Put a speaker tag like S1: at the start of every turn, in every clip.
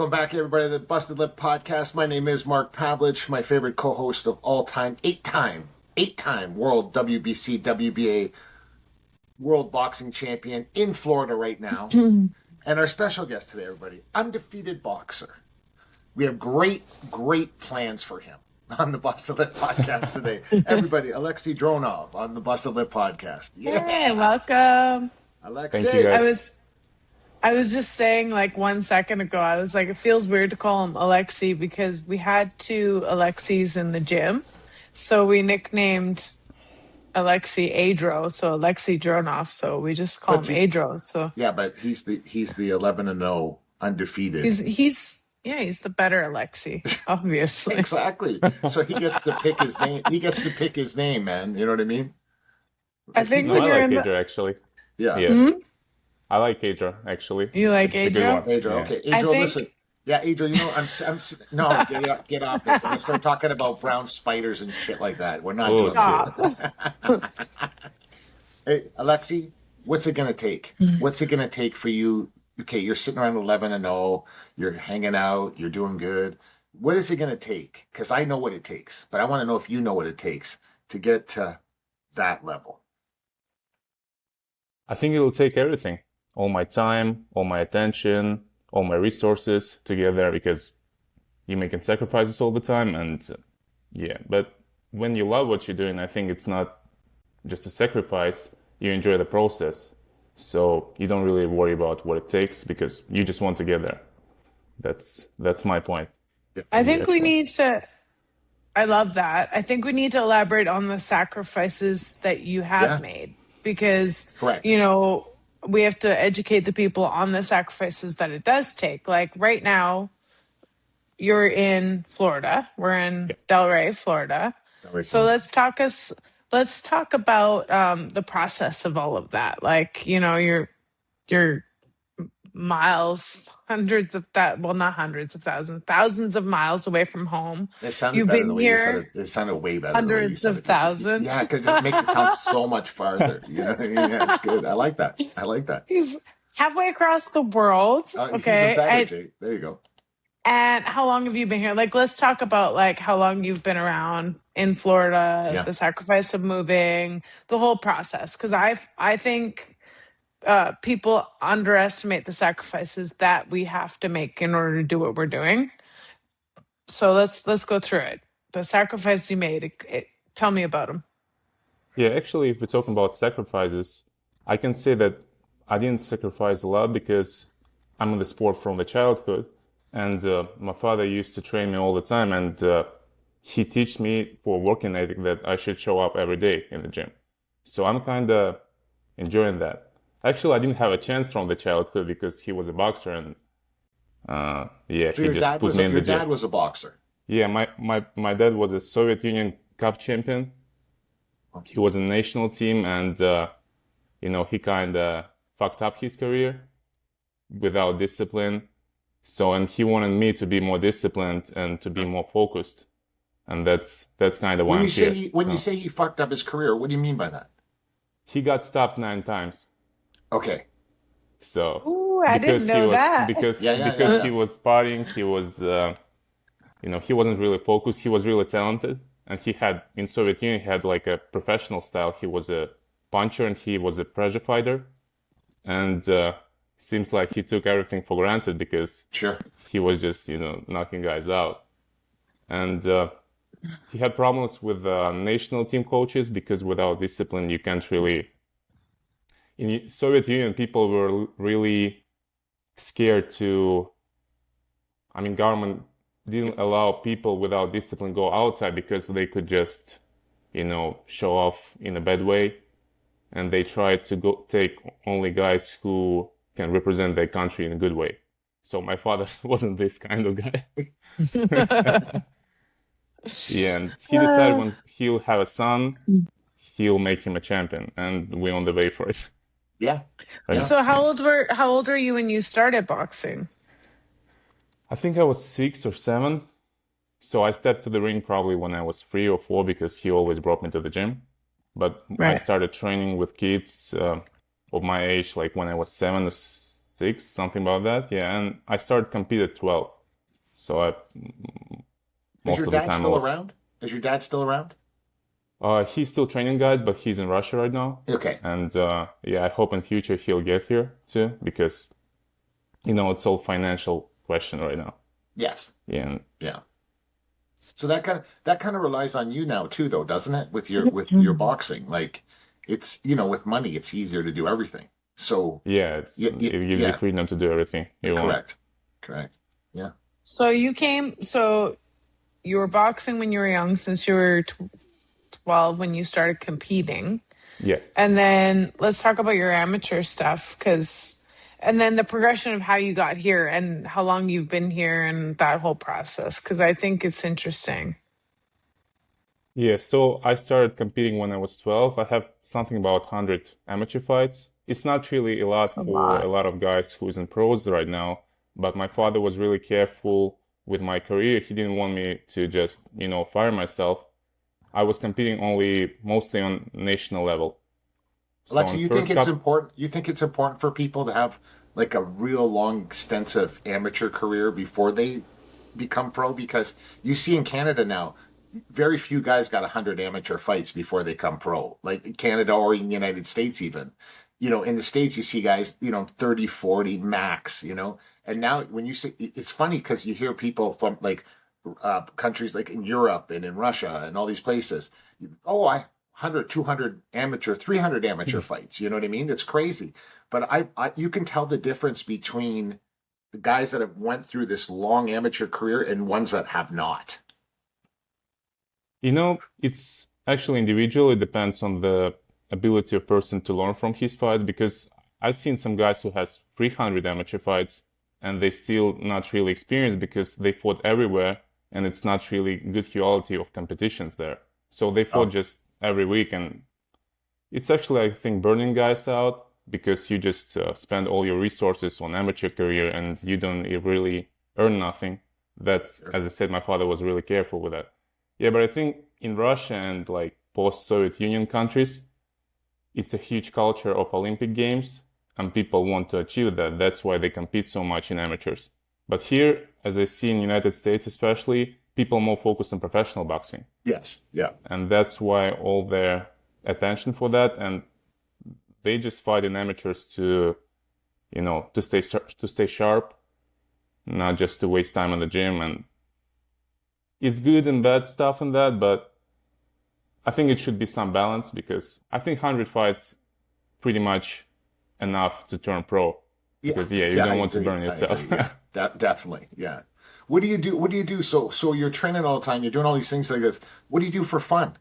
S1: Welcome back, everybody, to the Busted Lip Podcast. My name is Mark Pavelich, my favorite co-host of all time, eight-time World WBC, WBA World Boxing Champion in Florida right now. And our special guest today, everybody, undefeated boxer. We have great plans for him on the Busted Lip Podcast today. Everybody, Aleksei Dronov on the Busted Lip Podcast.
S2: Yeah. Hey, welcome.
S1: Aleksei.
S3: Thank you, guys.
S2: I was just saying, like, 1 second ago, I was like, it feels weird to call him Aleksei because we had two Alekseis in the gym. So we nicknamed Aleksei Adro, so Aleksei Dronov. So we just call him Adro. So
S1: yeah, but he's the 11-0 undefeated.
S2: He's the better Aleksei, obviously.
S1: Exactly. So he gets to pick his name. He gets to pick his name, man. You know what I mean?
S2: I think
S3: I like Adro, actually.
S1: Yeah.
S2: Hmm?
S3: I like Adro, actually.
S2: You like Adro?
S1: Adro, okay. Adro, listen. Yeah, Adro, you know, no, get off this. We're going to start talking about brown spiders and shit like that. We're not doing that. Hey, Aleksei, what's it going to take? What's it going to take for you? Okay, you're sitting around 11-0. You're hanging out. You're doing good. What is it going to take? Because I know what it takes, but I want to know if you know what it takes to get to that level.
S3: I think it will take everything. All my time, all my attention, all my resources to get there, because you're making sacrifices all the time. And but when you love what you're doing, I think it's not just a sacrifice. You enjoy the process. So you don't really worry about what it takes because you just want to get there. That's my point.
S2: I think we need to, I love that. I think we need to elaborate on the sacrifices that you have made because,
S1: Correct.
S2: you know, we have to educate the people on the sacrifices that it does take. Like right now, you're in Florida. We're in Delray, Florida. So let's talk about the process of all of that. Like, you know, your miles, hundreds of that, well, not hundreds of thousands of miles away from home.
S1: It sounded
S2: You've
S1: better
S2: been
S1: the way
S2: here
S1: you said it. It sounded way better.
S2: hundreds of thousands.
S1: Yeah, because it makes it sound so much farther. You know what I mean? Yeah, it's good. I like that.
S2: He's halfway across the world. Okay.
S1: Even better, Jake. There you go.
S2: And how long have you been here? Like, let's talk about like how long you've been around in Florida, the sacrifice of moving, the whole process. Because I think people underestimate the sacrifices that we have to make in order to do what we're doing. So let's go through it. The sacrifice you made. Tell me about them.
S3: Yeah, actually, if we're talking about sacrifices, I can say that I didn't sacrifice a lot because I'm in the sport from the childhood. And my father used to train me all the time, and he teach me for working ethic that I should show up every day in the gym. So I'm kind of enjoying that. Actually, I didn't have a chance from the childhood because he was a boxer, and
S1: So
S3: he just put me in the gym.
S1: Your dad was a boxer.
S3: Yeah, my dad was a Soviet Union Cup champion. He was in the national team, and he kind of fucked up his career without discipline. So, and he wanted me to be more disciplined and to be more focused. And that's kind of why I'm here.
S1: When you say he fucked up his career, what do you mean by that?
S3: He got stopped 9 times.
S1: Okay.
S3: So,
S2: ooh, I didn't know that.
S3: Because he was partying, he was, he wasn't really focused. He was really talented. And in Soviet Union, he had like a professional style. He was a puncher and he was a pressure fighter. And, seems like he took everything for granted because he was just, knocking guys out. And he had problems with national team coaches because without discipline, you can't really... In Soviet Union, people were really scared government didn't allow people without discipline go outside because they could just, show off in a bad way. And they tried to take only guys who can represent their country in a good way. So my father wasn't this kind of guy. And he decided when he'll have a son, he'll make him a champion, and we're on the way for it.
S1: Yeah.
S2: So how old were you when you started boxing?
S3: I think I was 6 or 7. So I stepped to the ring probably when I was 3 or 4 because he always brought me to the gym. But I started training with kids of my age, like when I was 7 or 6, something about that. Yeah, and I started compete at 12. So I
S1: Is
S3: most
S1: your
S3: of the
S1: dad
S3: time I
S1: still
S3: was.
S1: around? Is your dad still around?
S3: He's still training guys, but he's in Russia right now.
S1: Okay.
S3: And yeah, I hope in future he'll get here too, because it's all financial question right now.
S1: Yes.
S3: Yeah.
S1: Yeah. So that kind of relies on you now too, though, doesn't it? With your boxing, like it's with money, it's easier to do everything. So
S3: Yeah, it gives you
S1: yeah,
S3: freedom to do everything you want.
S1: correct. Yeah.
S2: So you were boxing when you were young, since you were 12 when you started competing.
S3: Yeah.
S2: And then let's talk about your amateur stuff, and then the progression of how you got here and how long you've been here and that whole process, because I think it's interesting.
S3: Yeah, so I started competing when I was 12. I have something about 100 amateur fights. It's not really a lot
S2: A
S3: for a
S2: lot.
S3: lot of guys who's in pros right now, but my father was really careful with my career. He didn't want me to just, fire myself. I was competing only mostly on national level. So
S1: Alexa,
S3: on
S1: you think
S3: first
S1: it's
S3: cup,
S1: important? You think it's important for people to have like a real long, extensive amateur career before they become pro? Because you see in Canada now, very few guys got 100 amateur fights before they come pro, like in Canada or in the United States even. In the States, you see guys, 30, 40 max, and now when you see, it's funny because you hear people from like countries like in Europe and in Russia and all these places. Oh, 100, 200 amateur, 300 amateur fights. You know what I mean? It's crazy. But you can tell the difference between the guys that have went through this long amateur career and ones that have not.
S3: it's actually individual. It depends on the ability of person to learn from his fights, because I've seen some guys who has 300 amateur fights and they still not really experienced because they fought everywhere and it's not really good quality of competitions there. So they fought
S1: Oh,
S3: just every week, and it's actually, I think, burning guys out because you just spend all your resources on amateur career and you don't really earn nothing. That's,
S1: sure.
S3: as I said, my father was really careful with that. Yeah, but I think in Russia and like post-Soviet Union countries, it's a huge culture of Olympic Games and people want to achieve that. That's why they compete so much in amateurs. But here, as I see in United States especially, people more focused on professional boxing.
S1: Yes. Yeah.
S3: And that's why all their attention for that, and they just fight in amateurs to, to stay sharp, not just to waste time in the gym. And it's good and bad stuff in that, but I think it should be some balance, because I think 100 fights pretty much enough to turn pro.
S1: Yeah.
S3: Because yeah, you
S1: Yeah. I
S3: don't want to
S1: agree.
S3: burn
S1: I
S3: yourself.
S1: agree. Yeah. Definitely. Yeah. What do you do? What do you do? So you're training all the time. You're doing all these things like this. What do you do for fun?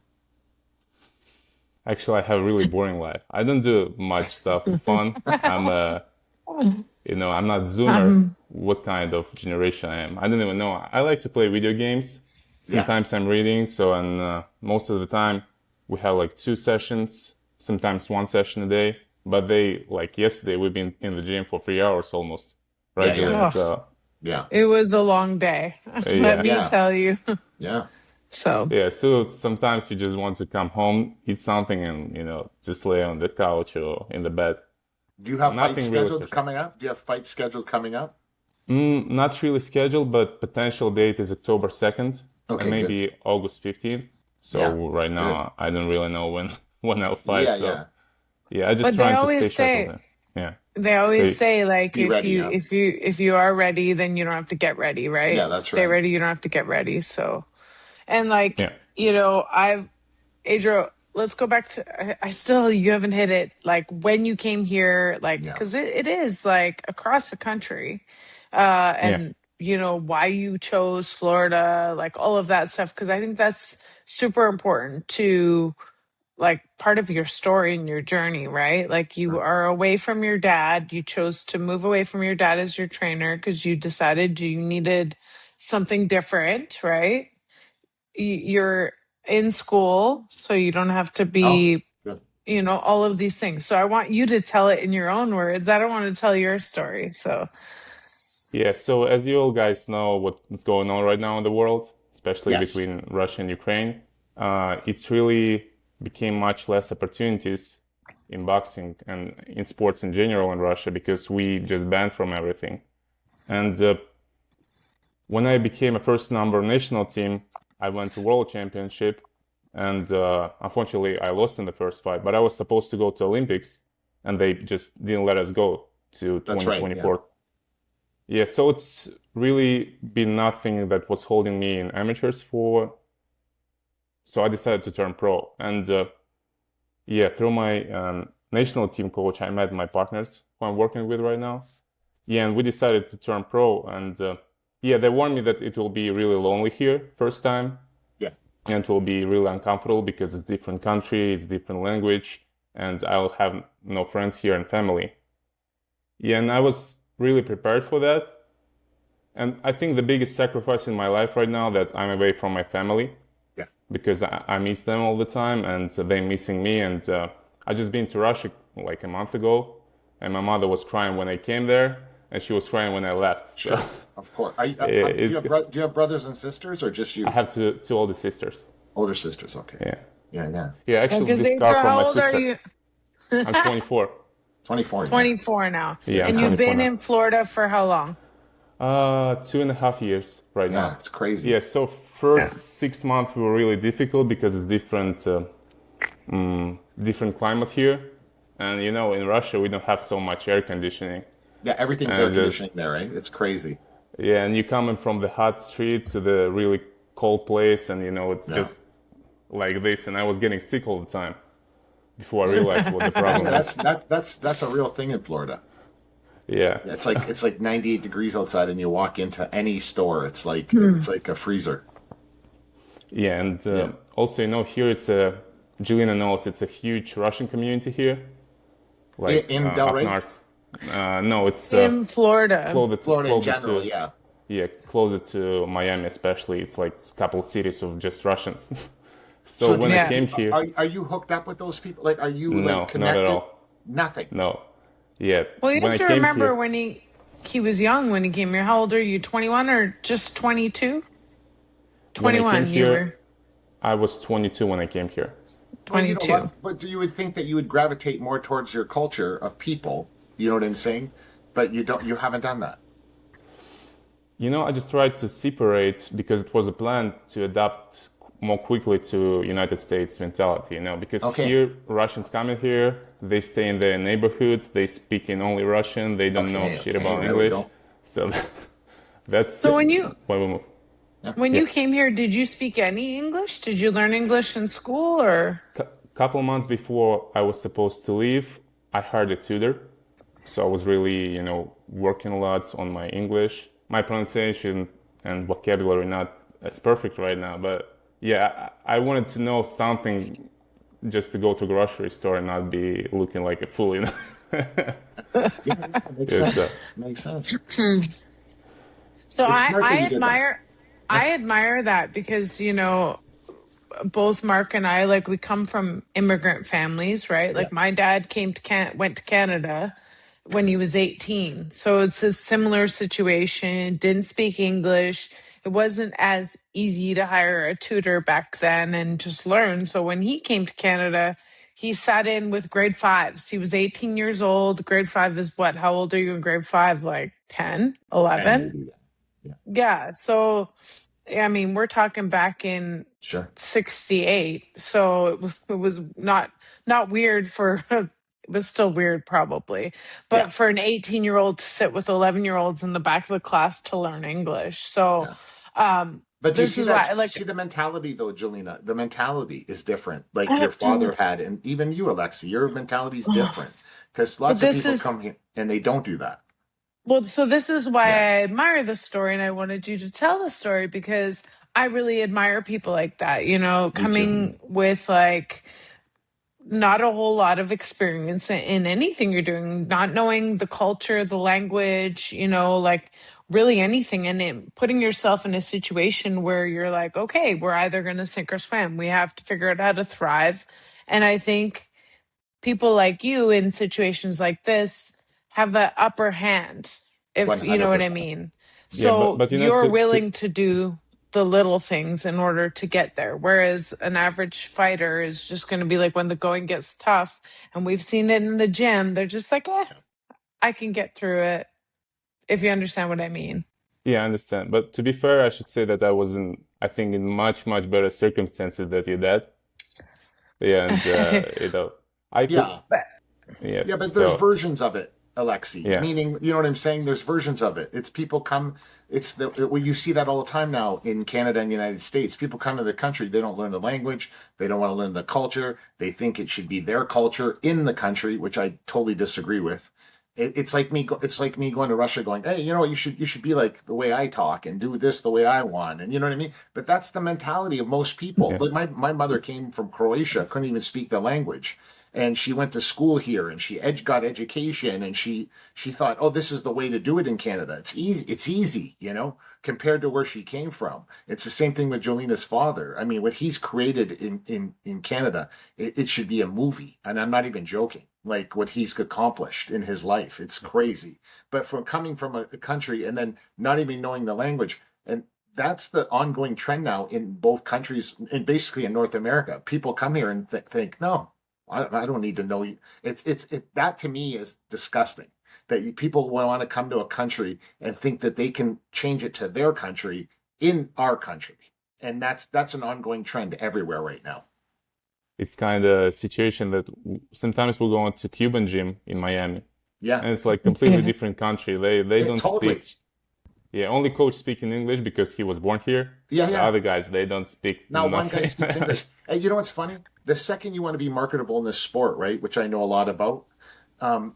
S3: Actually, I have a really boring life. I don't do much stuff for fun. I'm not Zoomer.
S2: Um,
S3: What kind of generation I am? I don't even know. I like to play video games.
S1: Yeah.
S3: Sometimes I'm reading. So, and most of the time we have like 2 sessions, sometimes 1 session a day. But like yesterday, we've been in the gym for 3 hours almost, right,
S1: Yeah. Yeah.
S3: Jelena?
S2: oh,
S3: So,
S1: Yeah.
S2: it was a long day, let
S3: yeah.
S2: me
S1: Yeah.
S2: tell you.
S1: Yeah.
S2: So,
S3: Yeah, so sometimes you just want to come home, eat something, and just lay on the couch or in the bed.
S1: Do you have fights
S3: Nothing really
S1: scheduled
S3: special.
S1: coming up? Do you have fights scheduled coming up?
S3: Not really scheduled, but potential date is October 2nd and
S1: Okay. Good.
S3: maybe August 15th.
S1: Yeah.
S3: So right
S1: Good.
S3: now I don't really know when when I'll fight.
S1: Yeah.
S3: So
S1: Yeah.
S3: yeah, I'm just
S2: but they
S3: trying to
S2: always
S3: stay sharp on
S2: say,
S3: that. Yeah,
S2: they always
S3: stay.
S2: say like,
S1: Be
S2: if
S1: ready.
S2: you
S1: Yeah.
S2: if you if you are ready, then you don't have to get ready,
S1: Yeah.
S2: right?
S1: That's
S2: Stay
S1: right.
S2: ready, you don't have to get ready. So, and like,
S3: Yeah,
S2: I've Adriel, let's go back to, I still, you haven't hit it, like when you came here, like,
S1: Yeah.
S2: because it is like across the country,
S3: yeah,
S2: and why you chose Florida, like all of that stuff, because I think that's super important to, like, part of your story and your journey, right? Like, you
S1: Right.
S2: are away from your dad, you chose to move away from your dad as your trainer because you decided you needed something different, right? You're in school, so you don't have to
S1: Oh.
S2: be,
S1: Good.
S2: all of these things. So I want you to tell it in your own words. I don't want to tell your story. So,
S3: yeah. So as you all guys know, what's going on right now in the world, especially
S1: Yes.
S3: between Russia and Ukraine, it's really became much less opportunities in boxing and in sports in general in Russia, because we just banned from everything. And when I became a first number national team, I went to World Championship, and unfortunately I lost in the first fight. But I was supposed to go to Olympics, and they just didn't let us go to
S1: That's right.
S3: 2024. Yeah, so it's really been nothing that was holding me in amateurs for. So I decided to turn pro, and yeah, through my national team coach, I met my partners who I'm working with right now. Yeah, and we decided to turn pro, and yeah, they warned me that it will be really lonely here first time,
S1: Yeah.
S3: and it will be really uncomfortable because it's different country, it's different language, and I'll have no friends here and family. Yeah, and I was really prepared for that. And I think the biggest sacrifice in my life right now that I'm away from my family,
S1: Yeah.
S3: because I miss them all the time, and they're missing me. And I just been to Russia like a month ago, and my mother was crying when I came there, and she was crying when I left.
S1: Sure.
S3: So
S1: Of course. Do
S3: it's,
S1: you have brothers and sisters, or just you?
S3: I have two older sisters.
S1: Older sisters. Okay.
S3: Yeah.
S1: Yeah.
S3: Yeah, actually,
S2: Because
S3: this car from
S2: how
S3: my
S2: old are
S3: sister.
S2: you?
S3: I'm 24.
S1: 24.
S2: 24 now.
S3: Yeah, I'm
S2: And you've
S3: 24
S2: been
S3: now.
S2: in Florida for how long?
S3: 2.5 years right
S1: Yeah,
S3: now.
S1: it's crazy.
S3: Yeah, so first 6 months were really difficult because it's different climate here, and in Russia we don't have so much air conditioning.
S1: Yeah, everything's
S3: And
S1: air
S3: just
S1: conditioning there, right? It's crazy.
S3: yeah, and you're coming from the hot street to the really cold place, and it's
S1: Yeah.
S3: just like this, and I was getting sick all the time before I realized what the problem is.
S1: That's a real thing in Florida.
S3: Yeah.
S1: Yeah, it's like 98 degrees outside, and you walk into any store, it's like a freezer.
S3: Yeah, and
S1: Yeah.
S3: also here Jelena knows it's a huge Russian community here, like
S1: In
S3: up
S1: Delray?
S3: north. No, it's
S2: In Florida.
S1: Florida in
S3: closer
S1: general,
S3: to
S1: yeah.
S3: yeah, closer to Miami especially. It's like a couple cities of just Russians. So when I
S2: Yeah.
S3: came here,
S1: Are you hooked up with those people? Like, are you
S3: no,
S1: like
S3: not
S1: connected?
S3: at all.
S1: Nothing.
S3: No. Yeah.
S2: Well, you
S3: When
S2: have
S3: I
S2: to
S3: came
S2: remember
S3: here,
S2: when he was young when he came here. How old are you? 21 or just 22?
S3: when I came
S2: 21, you were
S3: here, I was 22 when I came here.
S1: Well, you know
S2: 22.
S1: what? But you would think that you would gravitate more towards your culture of people. You know what I'm saying? But you don't. You haven't done that.
S3: I just tried to separate because it was a plan to adapt more quickly to United States mentality, because
S1: Okay.
S3: here Russians coming here, they stay in their neighborhoods, they speak in only Russian, they don't know shit about
S1: There we
S3: English.
S1: go.
S3: So that's
S2: So when you
S3: why we moved.
S2: when
S3: Yeah.
S2: you came here, did you speak any English? Did you learn English in school or?
S3: Couple months before I was supposed to leave, I hired a tutor. So I was really, working a lot on my English. My pronunciation and vocabulary not as perfect right now, but yeah, I wanted to know something just to go to grocery store and not be looking like a fool,
S1: Yeah, makes
S3: Yes,
S1: sense. Makes sense.
S2: So
S1: It's smart that
S2: I
S1: you did that.
S2: I admire that because both Mark and I, like, we come from immigrant families, right? Like
S1: Yeah.
S2: my dad went to Canada when he was 18. So it's a similar situation, didn't speak English. It wasn't as easy to hire a tutor back then and just learn. So when he came to Canada, he sat in with grade fives. He was 18 years old. Grade five is what? How old are you in grade five? Like 10,
S1: And
S2: 11?
S1: maybe, yeah.
S2: Yeah. So, I mean, we're talking back in
S1: Sure.
S2: 68. So it was not weird for it was still weird probably, but
S1: Yeah.
S2: for an 18-year-old to sit with 11-year-olds in the back of the class to learn English. So
S1: Yeah. But do you
S2: this
S1: see
S2: is why I
S1: that?
S2: like
S1: See the mentality though, Jelena. The mentality is different. Like your father had, and even you, Alexei, your mentality is different. Because lots of
S2: this
S1: people
S2: is
S1: come here and they don't do that.
S2: well, so this is why
S1: Yeah.
S2: I admire the story and I wanted you to tell the story because I really admire people like that,
S1: Me too.
S2: coming with like not a whole lot of experience in anything you're doing, not knowing the culture, the language, like really anything, and putting yourself in a situation where you're like, okay, we're either going to sink or swim. We have to figure out how to thrive. And I think people like you in situations like this have an upper hand, if you know what I
S1: 100%.
S2: mean.
S3: Yeah,
S2: So
S3: but
S2: you're
S3: to
S2: willing to do the little things in order to get there. Whereas an average fighter is just going to be like, when the going gets tough, and we've seen it in the gym, they're just like, I can get through it, if you understand what I mean.
S3: Yeah, I understand. But to be fair, I should say that I was in, I think, in much, much better circumstances than your dad. Yeah, and I could,
S1: Yeah.
S3: yeah.
S1: Yeah, but there's
S3: So
S1: versions of it, Alexei.
S3: yeah,
S1: Meaning, you know what I'm saying? There's versions of it. It's people come. It's well, you see that all the time now in Canada and the United States. People come to the country. They don't learn the language. They don't want to learn the culture. They think it should be their culture in the country, which I totally disagree with. It's like me. It's like me going to Russia, going, "Hey, you should be like the way I talk and do this the way I want." And you know what I mean? But that's the mentality of most people.
S3: yeah,
S1: Like my mother came from Croatia, couldn't even speak the language, and she went to school here and she got education, and she thought, oh, this is the way to do it in Canada. It's easy, compared to where she came from. It's the same thing with Jelena's father. I mean, what he's created in Canada, it should be a movie, and I'm not even joking. Like what he's accomplished in his life, it's crazy. But from coming from a country and then not even knowing the language, and that's the ongoing trend now in both countries and basically in North America. People come here and think, no, I don't need to know you. That to me is disgusting. That people want to come to a country and think that they can change it to their country in our country, and that's an ongoing trend everywhere right now.
S3: it's kind of a situation that sometimes we'll go into Cuban gym in Miami,
S1: Yeah,
S3: and it's like completely different country. They
S1: yeah,
S3: don't
S1: totally.
S3: speak. Yeah, only coach speak in English because he was born here.
S1: Yeah,
S3: The
S1: yeah.
S3: other guys, they don't speak
S1: Now one guy
S3: nothing.
S1: speaks English. And you know what's funny? The second you want to be marketable in this sport, right, which I know a lot about,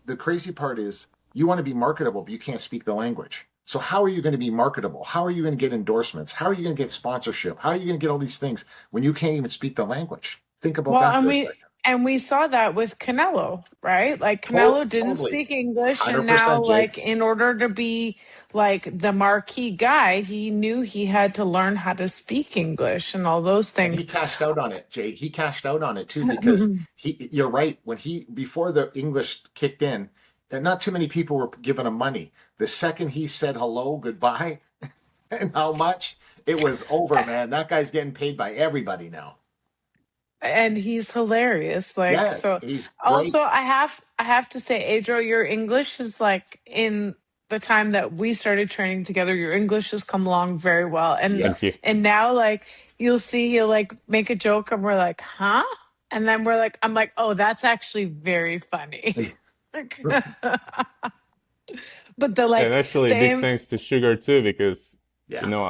S1: the crazy part is you want to be marketable, but you can't speak the language. So how are you going to be marketable? How are you going to get endorsements? How are you going to get sponsorship? How are you going to get all these things when you can't even speak the language? Think about
S2: Well,
S1: that
S2: and
S1: for a
S2: we
S1: second.
S2: and we saw that with Canelo, right? Like Canelo didn't
S1: Totally.
S2: speak English, and now
S1: 100%, Jake.
S2: like in order to be like the marquee guy, he knew he had to learn how to speak English and all those
S1: And
S2: things.
S1: he cashed out on it, Jake. He cashed out on it too because you're right. Before the English kicked in, and not too many people were giving him money. The second he said hello, goodbye, and how much, it was over, man. That guy's getting paid by everybody now.
S2: And he's hilarious. Like,
S1: Yeah,
S2: so
S1: he's great.
S2: also I have to say, Adro, your English is like in the time that we started training together, your English has come along very well. And
S1: Yeah.
S3: Thank you.
S2: and now like you'll see he'll like make a joke and we're like, huh? And then I'm like, oh, that's actually very funny. But the
S3: And
S2: like
S3: actually, big
S2: the
S3: thanks to Sugar too, because you
S1: Yeah.
S3: know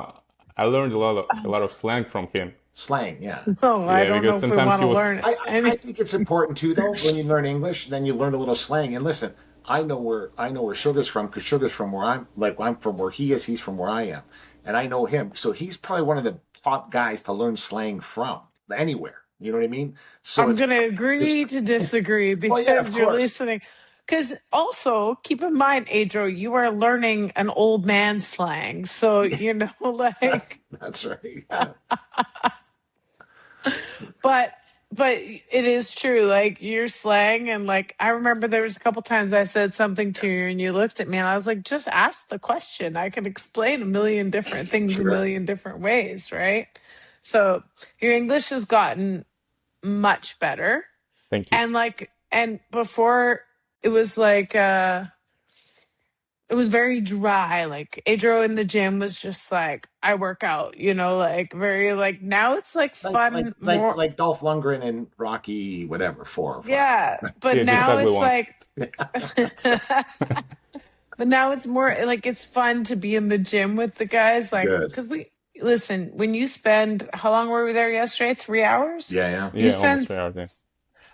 S3: I learned a lot of slang from him.
S1: Slang, yeah.
S2: oh, I
S3: Yeah,
S2: don't know
S3: because
S2: if we
S3: sometimes
S2: want
S3: he
S2: to learn
S3: was.
S1: I think it's important too, though, when you learn English, then you learn a little slang. And listen, I know where Sugar's from because Sugar's from where I'm from where he is. He's from where I am, and I know him. So he's probably one of the top guys to learn slang from anywhere. You know what I mean? So
S2: I'm
S1: it's
S2: going to
S1: it's
S2: agree to disagree
S1: well, yeah, of
S2: because you're
S1: course.
S2: listening. Because also keep in mind, Adro, you are learning an old man slang. So, like,
S1: That's right. Yeah.
S2: but it is true. Like your slang, and like I remember there was a couple times I said something to you and you looked at me and I was like, just ask the question. I can explain a million different things a
S1: Sure.
S2: million different ways, right? So your English has gotten much better.
S3: Thank you.
S2: And before it was like it was very dry. Like Adro in the gym was just like I work out, like very like now it's like
S1: Like like
S2: fun
S1: like
S2: more.
S1: like Dolph Lundgren and Rocky, whatever, 4 or 5.
S2: Yeah, but
S3: Yeah, just
S2: now
S3: ugly
S2: it's
S3: one.
S2: like
S1: That's right.
S2: but now it's more like it's fun to be in the gym with the guys, like
S1: Good.
S2: because we listen, when you spend how long were we there yesterday? 3 hours?
S1: Yeah, yeah.
S2: You
S3: Yeah, almost
S2: spend
S3: 3 hours. Yeah.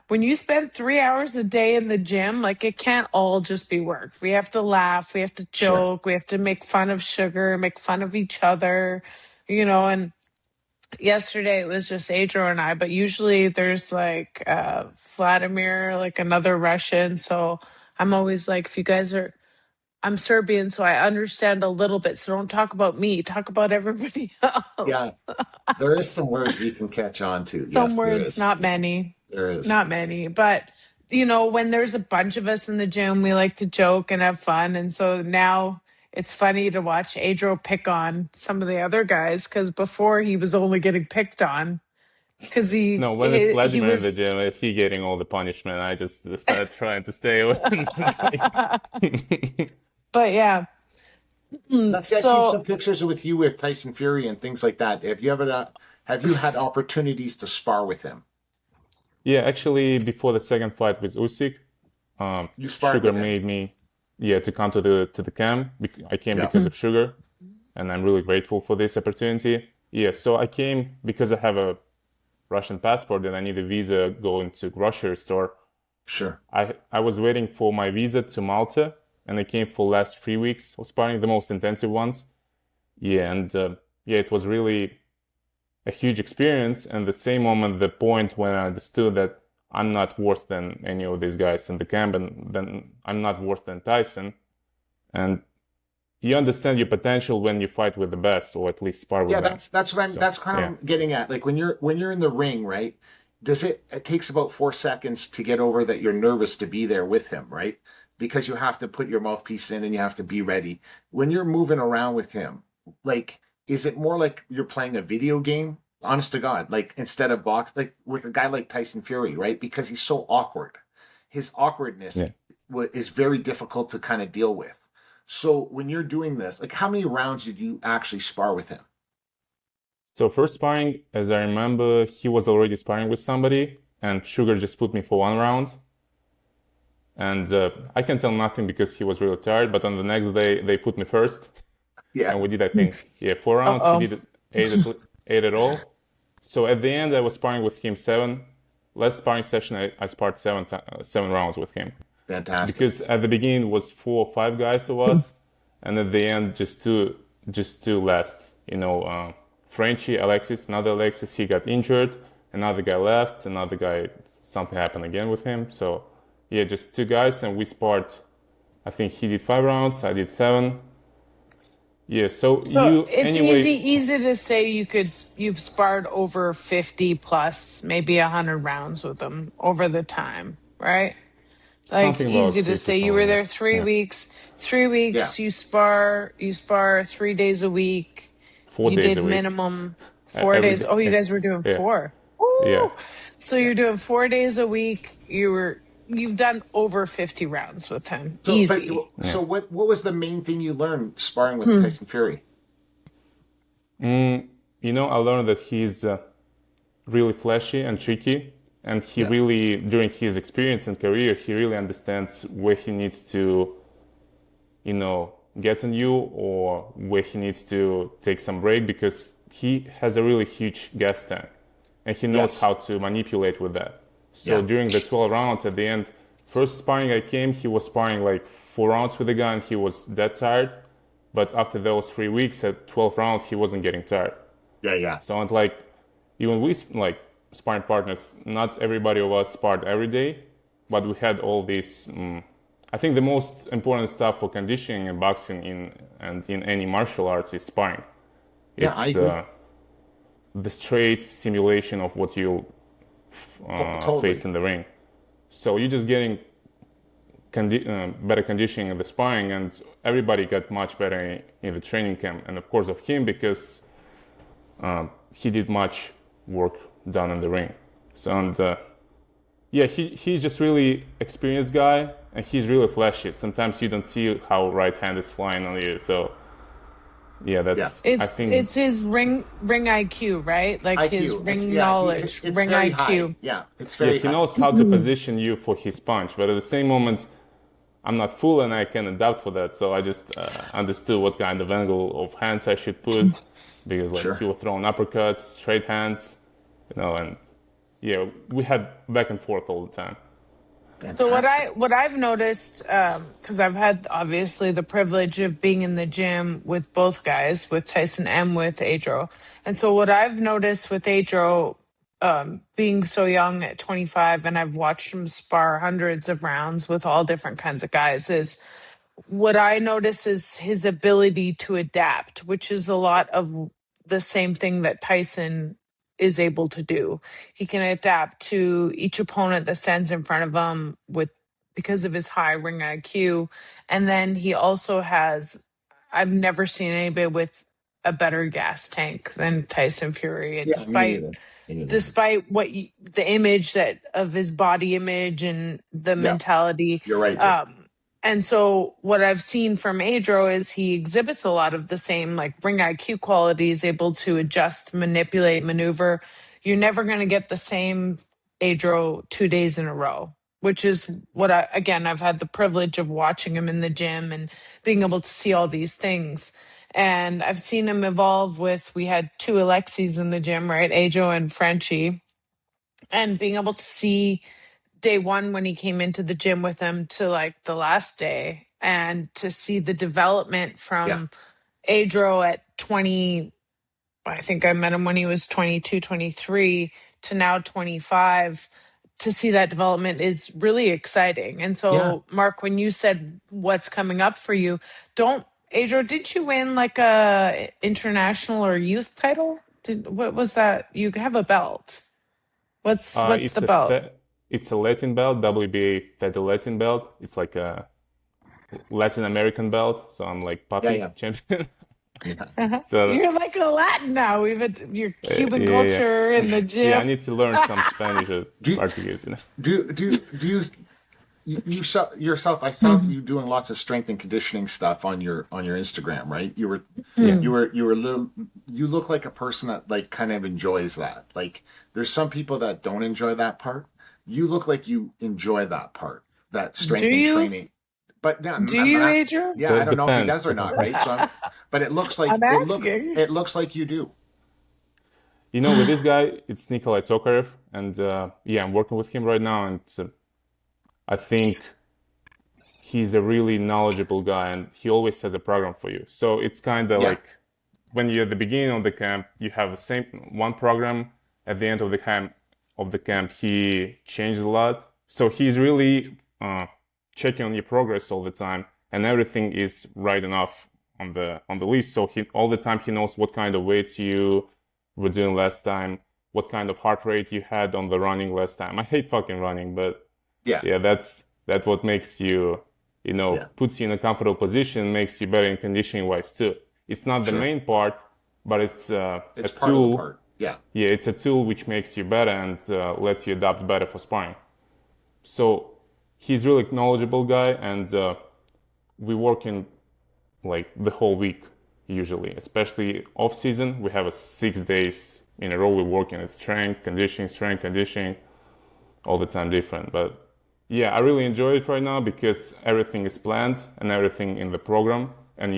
S2: when you spend 3 hours a day in the gym, like it can't all just be work. We have to laugh, we have to
S1: Sure.
S2: joke, we have to make fun of Sugar, make fun of each other, and yesterday it was just Adro and I, but usually there's like Vladimir, like another Russian. So I'm always like, if you guys are I'm Serbian, so I understand a little bit. So don't talk about me, talk about everybody else.
S1: Yeah. There is some words you can catch on to.
S2: Some
S1: Yes, there
S2: words,
S1: is.
S2: not many.
S1: There is.
S2: Not many, but when there's a bunch of us in the gym, we like to joke and have fun. And so now it's funny to watch Adro pick on some of the other guys because before he was only getting picked on because
S3: No, when it's
S2: he
S3: Vladimir in the
S2: was.
S3: gym, if he getting all the punishment, I just start trying to stay away.
S2: But yeah,
S1: Lexi, I've seen some pictures with you with Tyson Fury and things like that. Have you had opportunities to spar with him?
S3: Yeah, actually, before the second fight with Usyk,
S1: You sparred
S3: Sugar
S1: with him.
S3: made me, to come to the camp. I came
S1: Yeah.
S3: because of Sugar, and I'm really grateful for this opportunity. Yeah, so I came because I have a Russian passport and I need a visa going to grocery store.
S1: Sure.
S3: I was waiting for my visa to Malta, and I came for last 3 weeks of sparring, the most intensive ones. Yeah, and it was really a huge experience. And the same moment, the point when I understood that I'm not worse than any of these guys in the camp, and then I'm not worse than Tyson. And you understand your potential when you fight with the best, or at least spar with them.
S1: That's what that's kind of getting at. Like when you're in the ring, right? It takes about 4 seconds to get over that you're nervous to be there with him, right? Because you have to put your mouthpiece in and you have to be ready. When you're moving around with him, like, is it more like you're playing a video game? Honest to God, like instead of box, like with a guy like Tyson Fury, right? Because he's so awkward. His awkwardness is very difficult to kind of deal with. So when you're doing this, like how many rounds did you actually spar with him?
S3: So first sparring, as I remember, he was already sparring with somebody, and Sugar just put me for 1 round. And I can tell nothing because he was really tired, but on the next day, they put me first.
S1: Yeah.
S3: And we did, I think, 4 rounds. He did eight at all. So at the end, I was sparring with him 7. Last sparring session, I sparred 7 rounds with him.
S1: Fantastic.
S3: Because at the beginning, it was 4 or 5 guys of us, and at the end, just two last. Frenchie, Alexis, another Alexis, he got injured. Another guy left. Another guy, something happened again with him. So, just 2 guys, and we sparred. I think he did 5 rounds, I did 7. Yeah, so
S2: it's easy to say you've sparred over 50 plus, maybe 100 rounds with them over the time, right? Like
S3: something
S2: easy to say you were there 3 weeks. 3 weeks you spar 3 days a week.
S3: 4 days
S2: did
S3: a week.
S2: minimum 4 days. Oh, you guys were doing 4. Ooh.
S3: Yeah.
S2: So you're doing 4 days a week. You've done over 50 rounds with him.
S1: So,
S2: easy.
S1: So what was the main thing you learned sparring with Tyson Fury?
S3: I learned that he's really flashy and tricky, and he really, during his experience and career, he really understands where he needs to, get on you, or where he needs to take some break, because he has a really huge gas tank, and he knows how to manipulate with that. So during the 12 rounds at the end, first sparring I came, he was sparring like 4 rounds with the guy, and he was that tired. But after those 3 weeks at 12 rounds, he wasn't getting tired.
S1: Yeah.
S3: So it's like, even we sparring partners, not everybody of us sparred every day, but we had all these. I think the most important stuff for conditioning and boxing and in any martial arts is sparring.
S1: I agree.
S3: The straight simulation of what you'll face in the ring. So you're just getting better conditioning in the sparring, and everybody got much better in the training camp. And of course of him, because he did much work done in the ring. So he's just really experienced guy, and he's really flashy. Sometimes you don't see how right hand is flying on you. So
S2: it's his ring IQ, right? Like IQ. His ring knowledge, ring IQ.
S1: High. Yeah, it's very
S3: he knows how to position you for his punch, but at the same moment, I'm not full and I can adapt for that. So I just understood what kind of angle of hands I should put, because he was throwing uppercuts, straight hands, and we had back and forth all the time.
S2: Fantastic. So what I've noticed, because I've had obviously the privilege of being in the gym with both guys, with Tyson and with Adro, and so what I've noticed with Adro, being so young at 25, and I've watched him spar hundreds of rounds with all different kinds of guys, is what I notice is his ability to adapt, which is a lot of the same thing that Tyson is able to do. He can adapt to each opponent that stands in front of him because of his high ring IQ. And then he also has, I've never seen anybody with a better gas tank than Tyson Fury. And despite what the image of his body image and the mentality.
S1: You're right.
S2: And so what I've seen from Adro is he exhibits a lot of the same like ring IQ qualities, able to adjust, manipulate, maneuver. You're never going to get the same Adro 2 days in a row, which is what I've had the privilege of watching him in the gym and being able to see all these things. And I've seen him evolve we had two Alexeis in the gym, right? Adro and Frenchie. And being able to see day one when he came into the gym with him to like the last day and to see the development from Adro at 20, I think I met him when he was 22, 23 to now 25. To see that development is really exciting. And so, Mark, when you said what's coming up for you, Adro, did you win like a international or youth title? What was that? You have a belt. What's the belt?
S3: It's a Latin belt, WBA Fed Latin belt. It's like a Latin American belt. So I'm like puppy champion.
S2: So you're like a Latin now. We've had your Cuban culture in the gym.
S3: Yeah, I need to learn some Spanish or Portuguese.
S1: You saw yourself? I saw you doing lots of strength and conditioning stuff on your Instagram, right? You look like a person that like kind of enjoys that. Like there's some people that don't enjoy that part. You look like you enjoy that part, that strength and training. But now,
S2: Adrian?
S1: Yeah, I don't know if he does or not, right? So, but it looks like it looks like you do.
S3: You know, with this guy, it's Nikolai Tokarev, and I'm working with him right now, and I think he's a really knowledgeable guy, and he always has a program for you. So it's kind of like when you're at the beginning of the camp, you have the same one program. At the end of the camp, he changed a lot. So he's really checking on your progress all the time, and everything is right enough on the list. So all the time he knows what kind of weights you were doing last time, what kind of heart rate you had on the running last time. I hate fucking running, but that's what makes you, puts you in a comfortable position, makes you better in conditioning wise too. It's not the main part, but it's a
S1: part
S3: tool.
S1: Of the part. Yeah,
S3: it's a tool which makes you better and lets you adapt better for sparring. So he's really knowledgeable guy, and we work in like the whole week usually, especially off season. We have 6 days in a row we work in strength conditioning, all the time different. But yeah, I really enjoy it right now because everything is planned and everything in the program, and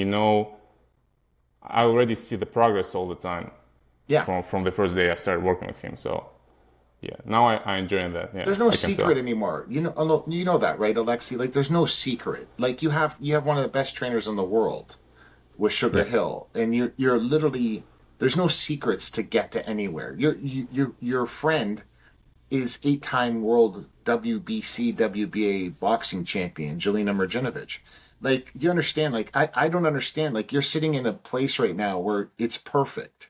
S3: I already see the progress all the time.
S1: Yeah.
S3: From the first day I started working with him. So yeah, now I enjoy that. Yeah,
S1: there's no secret anymore. You know that, right, Aleksei? Like there's no secret. Like you have one of the best trainers in the world with Sugar Hill, and you're literally, there's no secrets to get to anywhere. Your friend is 8-time world WBC WBA boxing champion Jelena Mrdjenovich. Like you understand? Like I don't understand. Like you're sitting in a place right now where it's perfect.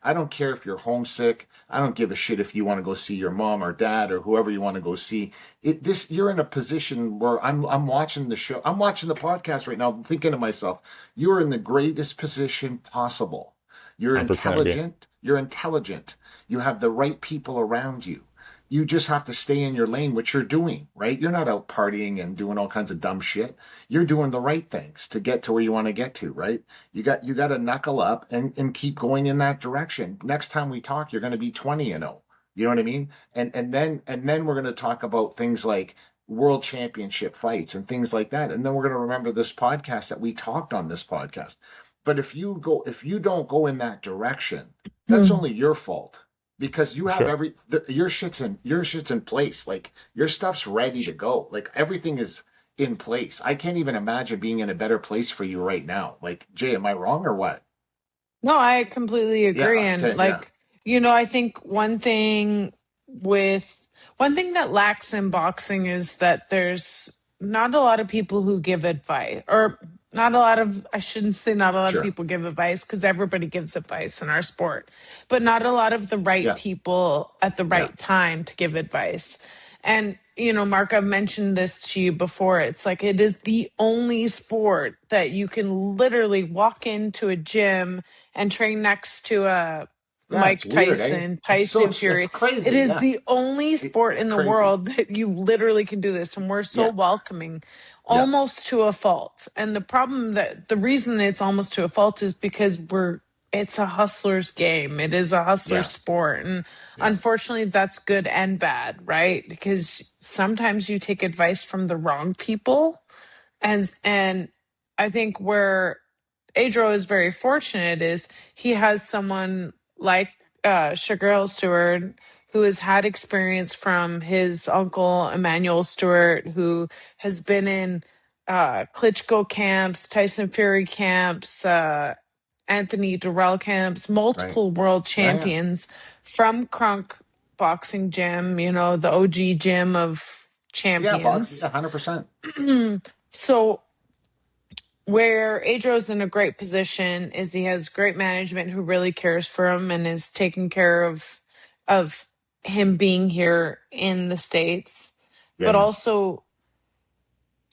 S1: I don't care if you're homesick. I don't give a shit if you want to go see your mom or dad or whoever you want to go see. You're in a position where I'm watching the show. I'm watching the podcast right now. I'm thinking to myself, you're in the greatest position possible. You're intelligent. You're intelligent. You have the right people around you. You just have to stay in your lane, which you're doing, right? You're not out partying and doing all kinds of dumb shit. You're doing the right things to get to where you want to get to, right? You got to knuckle up and keep going in that direction. Next time we talk, you're going to be 20-0. You know what I mean? And then we're going to talk about things like world championship fights and things like that. And then we're going to remember this podcast that we talked on this podcast. But if you don't go in that direction, that's only your fault. Because you have your shit's in place. Like your stuff's ready to go. Like everything is in place. I can't even imagine being in a better place for you right now. Like, Jay, am I wrong or what?
S2: No, I completely agree. I think one thing that lacks in boxing is that there's not a lot of people who give advice, or I shouldn't say not a lot of people give advice, because everybody gives advice in our sport, but not a lot of the right people at the right time to give advice. And, Mark, I've mentioned this to you before. It's like, it is the only sport that you can literally walk into a gym and train next to a
S1: Yeah, it's
S2: Mike
S1: weird, eh?
S2: Tyson, Tyson Fury.
S1: It's crazy.
S2: It is
S1: Yeah.
S2: the only sport
S1: It's
S2: in the
S1: crazy.
S2: world that you literally can do this, and we're so
S1: Yeah.
S2: welcoming,
S1: Yeah.
S2: almost to a fault. And the reason it's almost to a fault is because it's a hustler's game. It is a hustler's sport, and unfortunately, that's good and bad, right? Because sometimes you take advice from the wrong people, and I think where Adro is very fortunate is he has someone like Sugar Hill Steward who has had experience from his uncle Emmanuel Stewart, who has been in Klitschko camps, Tyson Fury camps, Anthony Durrell camps, multiple world champions from Crunk Boxing Gym, the OG gym of champions.
S1: Yeah, 100%.
S2: So where Adro's in a great position is he has great management who really cares for him and is taking care of him being here in the States. But also,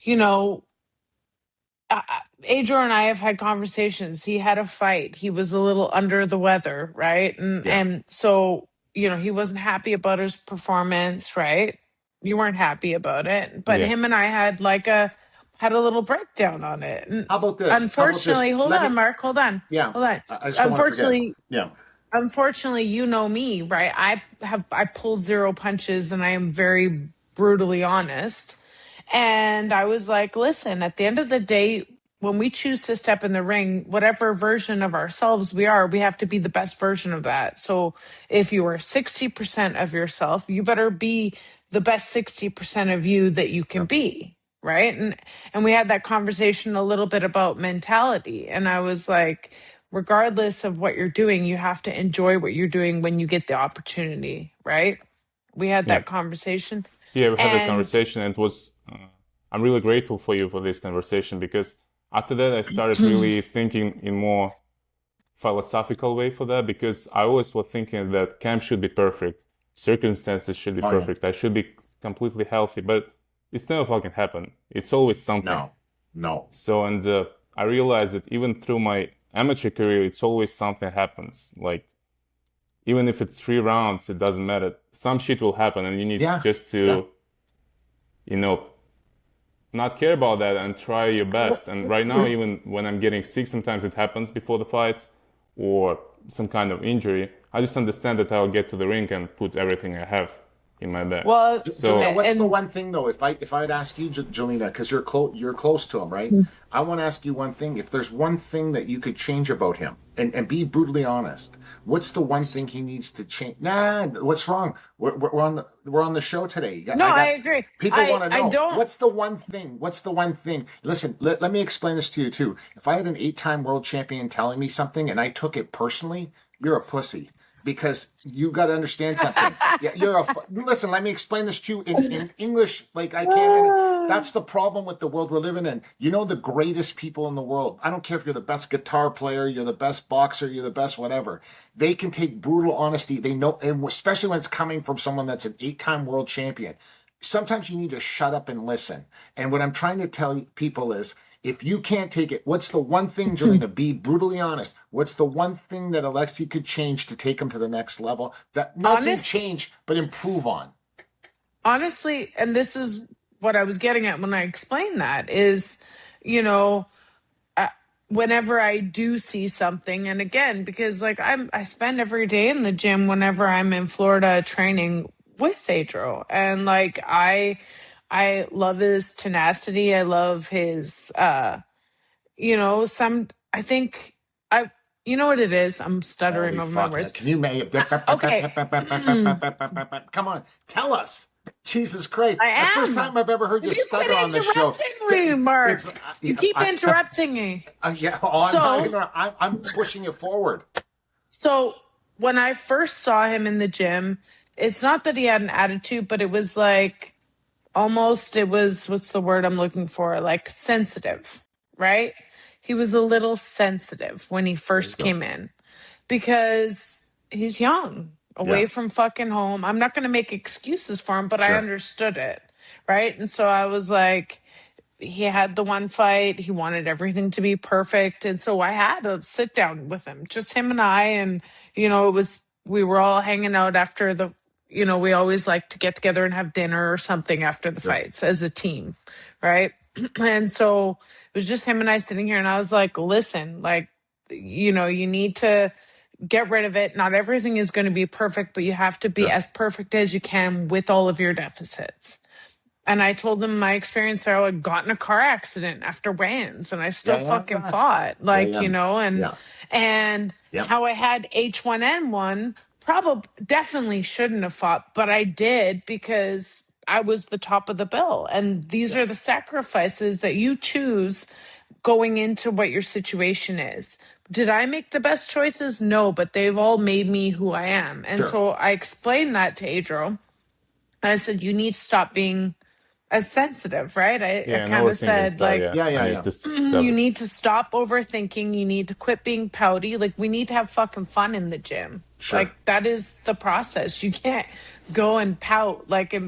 S2: Adro and I have had conversations. He had a fight. He was a little under the weather, right? And so, he wasn't happy about his performance, right? You weren't happy about it. But him and I had had a little breakdown on it. And
S1: how about this?
S2: Unfortunately, hold on, Mark. Hold on.
S1: Yeah.
S2: Hold on.
S1: I just don't
S2: unfortunately,
S1: yeah.
S2: Unfortunately, you know me, right? I pull zero punches and I am very brutally honest. And I was like, listen, at the end of the day, when we choose to step in the ring, whatever version of ourselves we are, we have to be the best version of that. So if you are 60% of yourself, you better be the best 60% of you that you can be. Right. And we had that conversation a little bit about mentality. And I was like, regardless of what you're doing, you have to enjoy what you're doing when you get the opportunity. Right. We had that conversation.
S3: Yeah, we had that conversation, and it was, I'm really grateful for you for this conversation, because after that I started really thinking in more philosophical way for that, because I always was thinking that camp should be perfect, circumstances should be perfect, I should be completely healthy, but it's never fucking happen. It's always something.
S1: No.
S3: So, and I realized that even through my amateur career, it's always something happens. Like, even if it's 3 rounds, it doesn't matter. Some shit will happen, and you need just to, not care about that and try your best. And right now, even when I'm getting sick, sometimes it happens before the fights or some kind of injury. I just understand that I'll get to the ring and put everything I have in my bag.
S2: Well,
S1: so Jelena, what's the one thing though? If I'd ask you, Jelena, because you're close to him, right? I want to ask you one thing. If there's one thing that you could change about him, and be brutally honest, what's the one thing he needs to change? Nah, what's wrong? We're on the show today.
S2: I agree.
S1: People want to know what's the one thing. What's the one thing? Listen, let me explain this to you too. If I had an 8-time world champion telling me something and I took it personally, you're a pussy. Because you got to understand something. Listen, let me explain this to you in English like I can. That's the problem with the world we're living in. The greatest people in the world, I don't care if you're the best guitar player, you're the best boxer, you're the best whatever. They can take brutal honesty. They know, and especially when it's coming from someone that's an 8-time world champion. Sometimes you need to shut up and listen. And what I'm trying to tell people is, if you can't take it, what's the one thing, Jelena, be brutally honest, what's the one thing that Aleksei could change to take him to the next level? That not change, but improve on.
S2: Honestly, and this is what I was getting at when I explained that, is, whenever I do see something, and again, because I spend every day in the gym whenever I'm in Florida training with Adro, and I love his tenacity. I love his, I think you know what it is? I'm stuttering over my words.
S1: Can you make
S2: okay.
S1: Come on, tell us. Jesus Christ.
S2: I am.
S1: The first time I've ever heard you stutter on the show.
S2: Me, Mark. You keep interrupting me.
S1: I'm pushing it forward.
S2: So when I first saw him in the gym, it's not that he had an attitude, but it was what's the word I'm looking for? Sensitive, right? He was a little sensitive when he first came in because he's young, away from fucking home. I'm not going to make excuses for him, but I understood it, right? And so I was like, he had the one fight. He wanted everything to be perfect. And so I had to sit down with him, just him and I. And, we were all hanging out after we always like to get together and have dinner or something after the fights as a team. Right. And so it was just him and I sitting here, and I was like, listen, like, you need to get rid of it. Not everything is going to be perfect, but you have to be as perfect as you can with all of your deficits. And I told them my experience there. I got in a car accident after weigh-ins, and I still fucking fought, and how I had H1N1, definitely shouldn't have fought, but I did because I was the top of the bill. And these are the sacrifices that you choose going into what your situation is. Did I make the best choices? No, but they've all made me who I am. And so I explained that to Adro. I said, you need to stop being as sensitive, right? I kind of said, like, you need to stop overthinking. You need to quit being pouty. Like, we need to have fucking fun in the gym. Like, that is the process. You can't go and pout, like,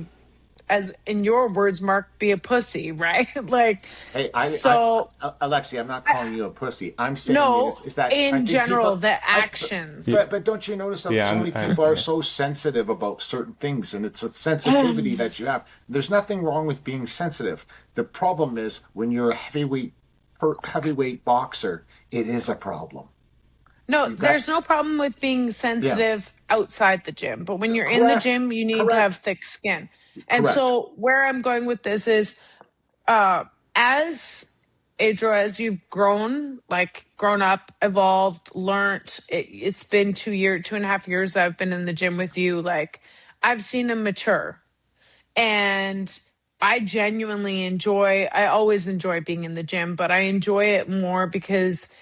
S2: as in your words, Mark, be a pussy, right? Like,
S1: hey, Aleksei, I'm not calling you a pussy. I'm saying is that
S2: in general, the actions.
S1: But don't you notice that so many people are so sensitive about certain things, and it's a sensitivity that you have. There's nothing wrong with being sensitive. The problem is when you're a heavyweight boxer, it is a problem.
S2: No, there's no problem with being sensitive outside the gym, but when you're in the gym, you need to have thick skin. And so where I'm going with this is, as Adro, as you've grown up, evolved, learned, it's been 2.5 years I've been in the gym with you. Like, I've seen him mature, and I always enjoy being in the gym, but I enjoy it more because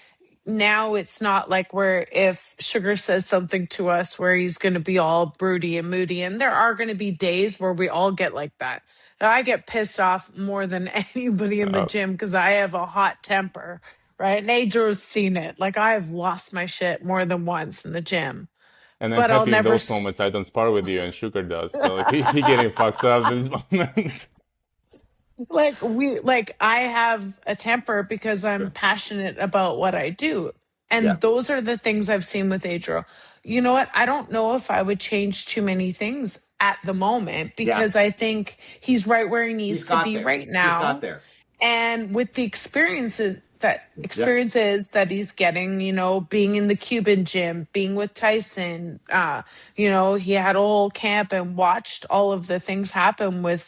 S2: now it's not like where if Sugar says something to us where he's going to be all broody and moody. And there are going to be days where we all get like that. Now, I get pissed off more than anybody in the gym because I have a hot temper, right? And Adro's seen it. Like, I have lost my shit more than once in the gym.
S3: And I'm happy in those moments I don't spar with you, and Sugar does. So like, he getting fucked up in these moments.
S2: I have a temper because I'm passionate about what I do. And those are the things I've seen with Adro. You know what? I don't know if I would change too many things at the moment because I think he's right where he needs to be right now.
S1: He's got there.
S2: And with the experiences that he's getting, being in the Cuban gym, being with Tyson, he had a whole camp and watched all of the things happen with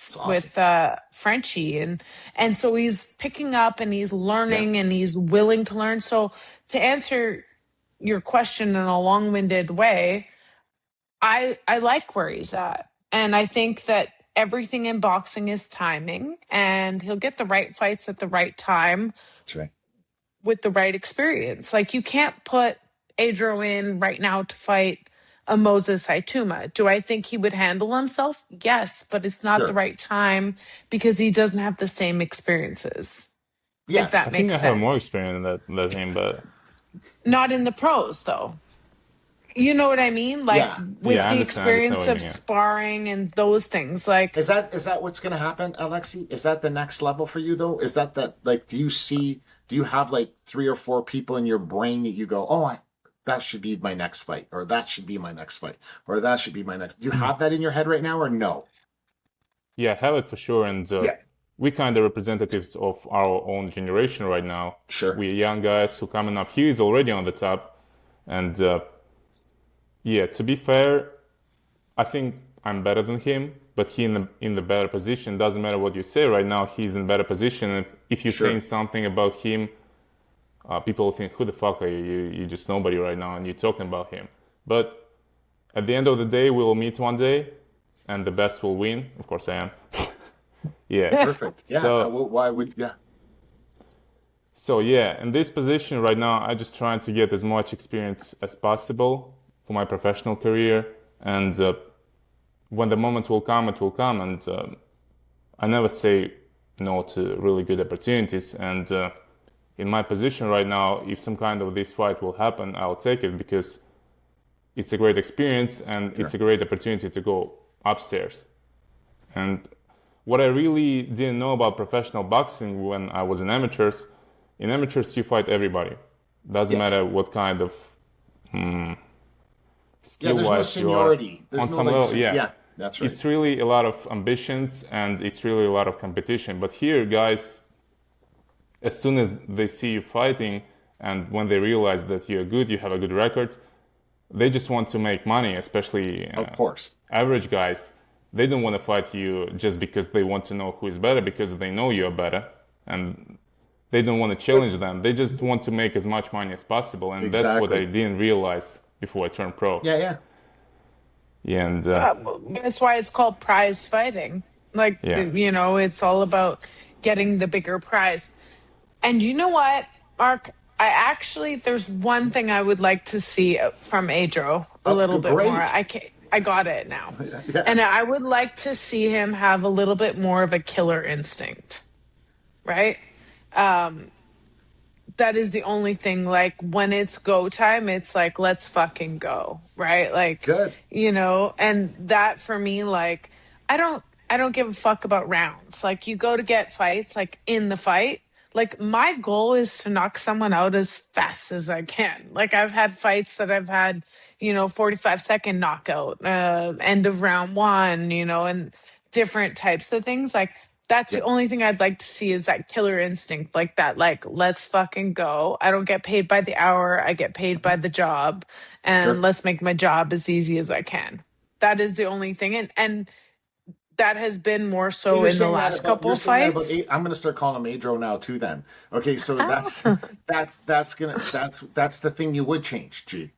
S2: Frenchie, and so he's picking up and he's learning and he's willing to learn. So to answer your question in a long-winded way, I like where he's at, and I think that everything in boxing is timing, and he'll get the right fights at the right time.
S1: That's right.
S2: With the right experience. Like, you can't put Adro in right now to fight a Moses Haituma. Do I think he would handle himself? Yes, but it's not the right time because he doesn't have the same experiences.
S1: Yes,
S2: if that makes sense.
S3: I have more experience than him, but
S2: not in the pros, though. You know what I mean? Like, with the experience of sparring and those things. Like,
S1: is that what's going to happen, Aleksei? Is that the next level for you, though? Is that like, do you have like 3 or 4 people in your brain that you go, that should be my next fight, or that should be my next fight, or that should be my next? Do you have that in your head right now, or no?
S3: Yeah, I have it for sure. And we kind of representatives of our own generation right now.
S1: Sure.
S3: We're young guys who coming up. He is already on the top. And to be fair, I think I'm better than him, but he in the better position. Doesn't matter what you say right now, he's in better position. And if you're saying something about him, people think, who the fuck are you? You're just nobody right now, and you're talking about him. But at the end of the day, we'll meet one day, and the best will win. Of course I am.
S1: Perfect. Yeah. So, why would
S3: So in this position right now, I'm just trying to get as much experience as possible for my professional career, and when the moment will come, it will come. And I never say no to really good opportunities. And in my position right now, if some kind of this fight will happen, I'll take it because it's a great experience and it's a great opportunity to go upstairs. And what I really didn't know about professional boxing when I was in amateurs you fight everybody. Doesn't matter what kind of skill
S1: there's no
S3: wise
S1: seniority.
S3: you are.
S1: There's no level. Yeah, that's right.
S3: It's really a lot of ambitions and it's really a lot of competition. But here, guys, as soon as they see you fighting and when they realize that you're good, you have a good record, they just want to make money, especially
S1: of course.
S3: Average guys. They don't want to fight you just because they want to know who is better, because they know you're better. And they don't want to challenge them. They just want to make as much money as possible. And that's what I didn't realize before I turned pro.
S1: Yeah.
S3: And
S2: that's why it's called prize fighting. Like, it's all about getting the bigger prize. And you know what, Mark? There's one thing I would like to see from Adro a little bit more. I got it now. Yeah. And I would like to see him have a little bit more of a killer instinct, right? That is the only thing. Like, when it's go time, it's like, let's fucking go, right? Like,
S1: good.
S2: And that for me, like, I don't give a fuck about rounds. Like, you go to get fights, like, in the fight. Like, my goal is to knock someone out as fast as I can. Like, I've had fights that I've had, 45-second knockout, end of round 1, and different types of things. Like, that's the only thing I'd like to see is that killer instinct, like that, like, let's fucking go. I don't get paid by the hour. I get paid by the job. And let's make my job as easy as I can. That is the only thing. And that has been more so in the last couple of fights.
S1: I'm going to start calling him Adro now too. Then, okay, so that's the thing you would change, G.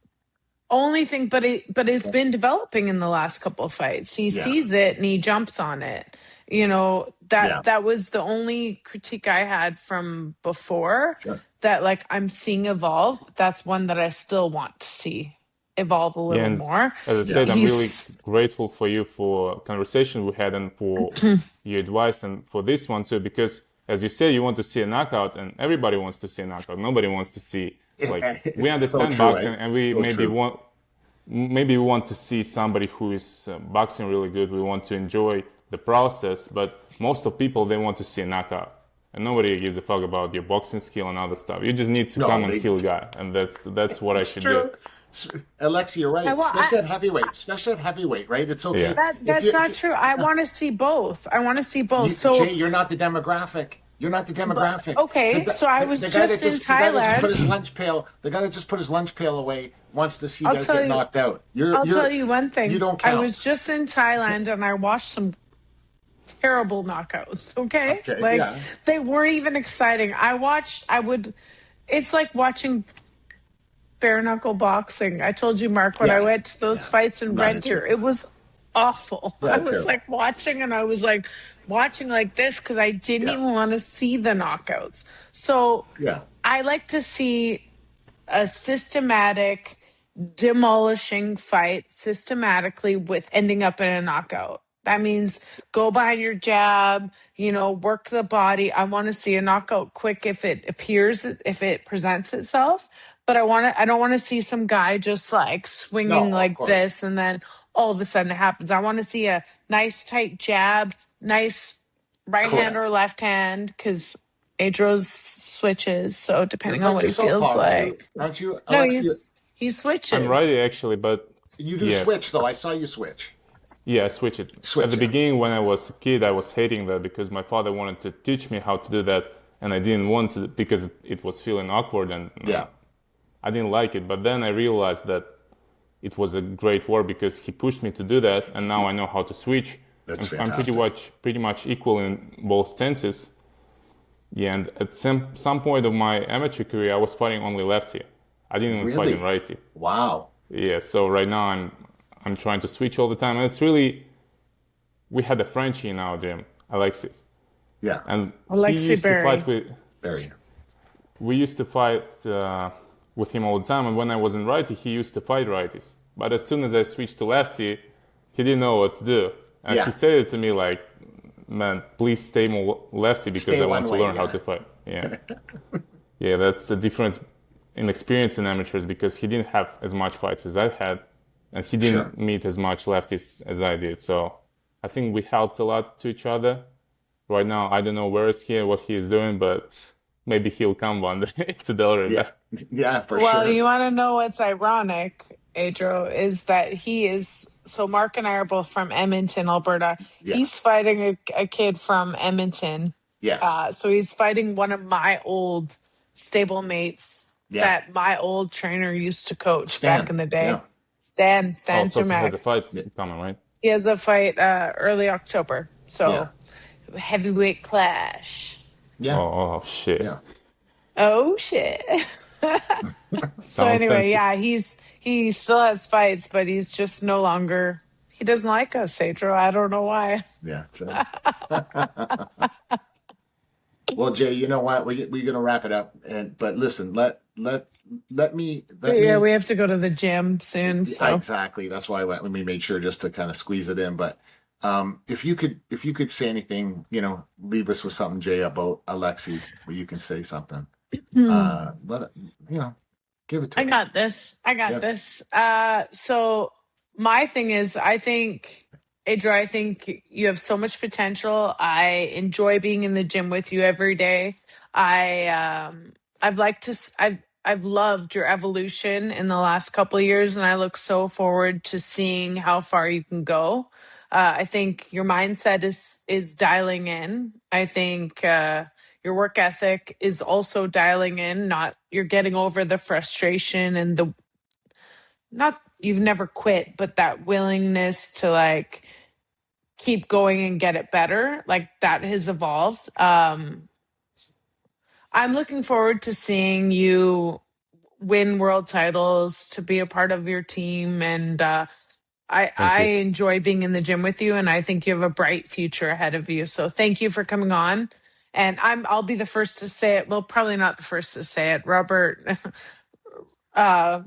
S2: Only thing, but it's been developing in the last couple of fights. He sees it and he jumps on it. That was the only critique I had from before. That, like, I'm seeing evolve. That's one that I still want to see evolve a little more.
S3: As I said, I'm really grateful for you for conversation we had and for your advice and for this one too, because as you said, you want to see a knockout and everybody wants to see a knockout. Nobody wants to see, like, we understand boxing and we maybe want to see somebody who is boxing really good. We want to enjoy the process, but most of people, they want to see a knockout. And nobody gives a fuck about your boxing skill and other stuff. You just need to come and kill a guy, and that's what I should do.
S1: Alexei, you're right. Especially at heavyweight, right? It's okay.
S2: That's not true. I want to see both.
S1: Jay, you're not the demographic.
S2: Okay, so I was just in Thailand.
S1: The guy that just put his lunch pail away wants to see guys get knocked out.
S2: I'll tell you one thing.
S1: You don't count.
S2: I was just in Thailand and I watched some terrible knockouts. Okay? They weren't even exciting. It's like watching bare knuckle boxing. I told you, Mark, when I went to those fights in Red Deer, it was awful. I was like watching and I was like watching like this because I didn't even want to see the knockouts. So I like to see a systematic, demolishing fight systematically with ending up in a knockout. That means go behind your jab, work the body. I want to see a knockout quick if it presents itself. But I don't want to see some guy just like swinging this and then all of a sudden it happens. I want to see a nice tight jab, nice right hand or left hand, because Adros switches. So depending on what he feels like.
S1: Aren't you?
S2: No, he switches.
S3: I'm righty actually, but
S1: you do switch though. I saw you switch.
S3: Yeah, I switch it. At the beginning, when I was a kid, I was hating that because my father wanted to teach me how to do that, and I didn't want to because it was feeling awkward and I didn't like it. But then I realized that it was a great work because he pushed me to do that, and now I know how to switch. I'm pretty much equal in both stances. Yeah, and at some point of my amateur career, I was fighting only lefty. I didn't even fight in righty.
S1: Wow.
S3: Yeah, so right now I'm trying to switch all the time, and it's really, we had a Frenchie in our gym, Aleksei.
S1: Yeah.
S3: And
S2: Aleksei
S3: he used to fight with.
S1: Barry.
S3: We used to fight with him all the time, and when I was in righty, he used to fight righties. But as soon as I switched to lefty, he didn't know what to do, and he said it to me like, "Man, please stay more lefty because I want to learn how to fight." Yeah. Yeah, that's the difference in experience in amateurs because he didn't have as much fights as I had. And he didn't meet as much lefties as I did. So I think we helped a lot to each other. Right now, I don't know where is he and what he is doing, but maybe he'll come one day to Delray.
S1: Yeah, for
S2: Well,
S1: sure.
S2: you want to know what's ironic, Adro, is that so Mark and I are both from Edmonton, Alberta.
S1: Yeah.
S2: He's fighting a kid from Edmonton.
S1: Yes.
S2: So he's fighting one of my old stablemates that my old trainer used to coach back in the day.
S1: Yeah.
S2: Stan
S3: So he has a
S2: Sumac.
S3: fight coming, right?
S2: He has a fight early October. So heavyweight clash.
S1: Yeah.
S3: Oh shit.
S1: Yeah.
S2: Oh shit. So anyway, he still has fights, but he's just no longer. He doesn't like us, Adro. I don't know why.
S1: Yeah. Well, Jay, you know what? We're gonna wrap it up. But listen, let me.
S2: We have to go to the gym soon. So
S1: exactly. That's why we made sure just to kind of squeeze it in. But if you could say anything, leave us with something, Jay, about Aleksei, where you can say something. Give it to us.
S2: I got this. So my thing is, Adra, I think you have so much potential. I enjoy being in the gym with you every day. I've loved your evolution in the last couple of years, and I look so forward to seeing how far you can go. I think your mindset is dialing in. I think your work ethic is also dialing in. You're getting over the frustration and you've never quit, but that willingness to keep going and get it better, that has evolved. I'm looking forward to seeing you win world titles, to be a part of your team, and I enjoy being in the gym with you, and I think you have a bright future ahead of you. So thank you for coming on. And I'll be the first to say it. Well, probably not the first to say it. Robert, your